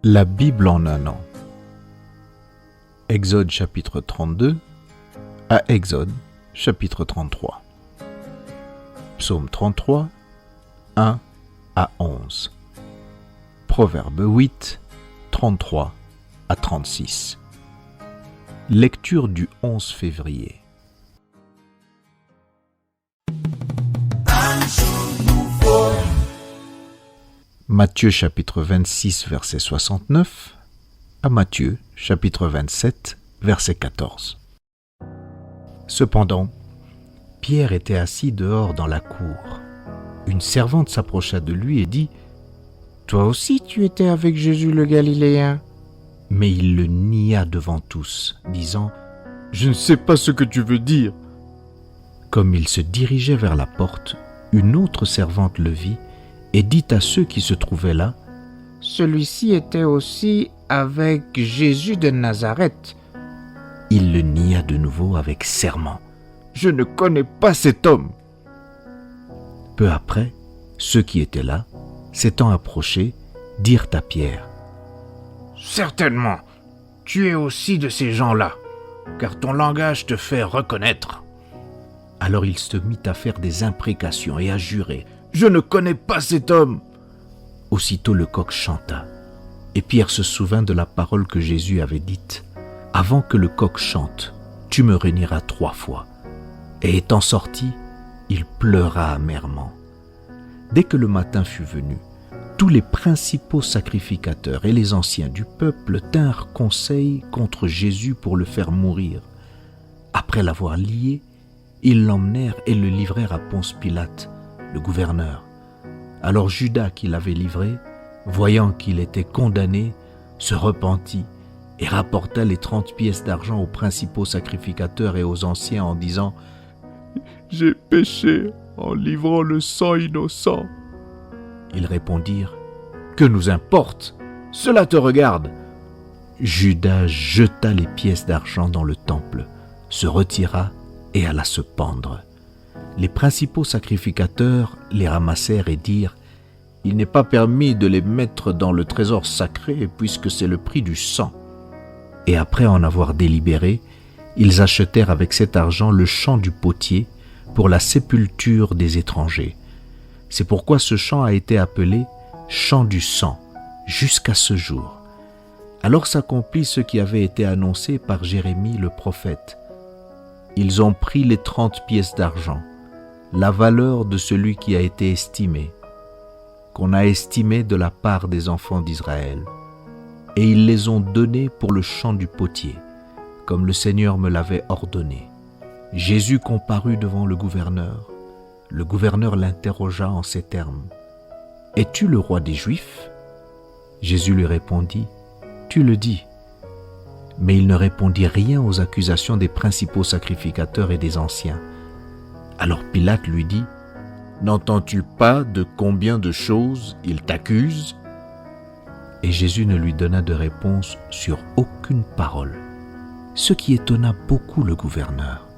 La Bible en un an. Exode chapitre 32 à Exode chapitre 33. Psaume 33, 1 à 11. Proverbe 8, 33 à 36. Lecture du 11 février. Matthieu chapitre 26, verset 69 à Matthieu chapitre 27, verset 14. Cependant, Pierre était assis dehors dans la cour. Une servante s'approcha de lui et dit : « Toi aussi tu étais avec Jésus le Galiléen ?» Mais il le nia devant tous, disant : « Je ne sais pas ce que tu veux dire. » Comme il se dirigeait vers la porte, une autre servante le vit et dit à ceux qui se trouvaient là : « Celui-ci était aussi avec Jésus de Nazareth. » Il le nia de nouveau avec serment : « Je ne connais pas cet homme. » Peu après, ceux qui étaient là, s'étant approchés, dirent à Pierre : « Certainement, tu es aussi de ces gens-là, car ton langage te fait reconnaître. » Alors il se mit à faire des imprécations et à jurer : « Je ne connais pas cet homme. » Aussitôt le coq chanta, et Pierre se souvint de la parole que Jésus avait dite : « Avant que le coq chante, tu me renieras 3 fois. » Et étant sorti, il pleura amèrement. Dès que le matin fut venu, tous les principaux sacrificateurs et les anciens du peuple tinrent conseil contre Jésus pour le faire mourir. Après l'avoir lié, ils l'emmenèrent et le livrèrent à Ponce Pilate, le gouverneur. Alors Judas, qui l'avait livré, voyant qu'il était condamné, se repentit et rapporta les 30 pièces d'argent aux principaux sacrificateurs et aux anciens en disant : « J'ai péché en livrant le sang innocent. » Ils répondirent : « Que nous importe ? Cela te regarde. » Judas jeta les pièces d'argent dans le temple, se retira et alla se pendre. Les principaux sacrificateurs les ramassèrent et dirent : « Il n'est pas permis de les mettre dans le trésor sacré, puisque c'est le prix du sang. » Et après en avoir délibéré, ils achetèrent avec cet argent le champ du potier pour la sépulture des étrangers. C'est pourquoi ce champ a été appelé champ du sang jusqu'à ce jour. Alors s'accomplit ce qui avait été annoncé par Jérémie le prophète. Ils ont pris les 30 pièces d'argent, la valeur de celui qui a été estimé, qu'on a estimé de la part des enfants d'Israël, et ils les ont donnés pour le champ du potier, comme le Seigneur me l'avait ordonné. Jésus comparut devant le gouverneur. Le gouverneur l'interrogea en ces termes : « Es-tu le roi des Juifs ?» Jésus lui répondit : « Tu le dis. » Mais il ne répondit rien aux accusations des principaux sacrificateurs et des anciens. Alors Pilate lui dit : « N'entends-tu pas de combien de choses il t'accuse ?» Et Jésus ne lui donna de réponse sur aucune parole, ce qui étonna beaucoup le gouverneur.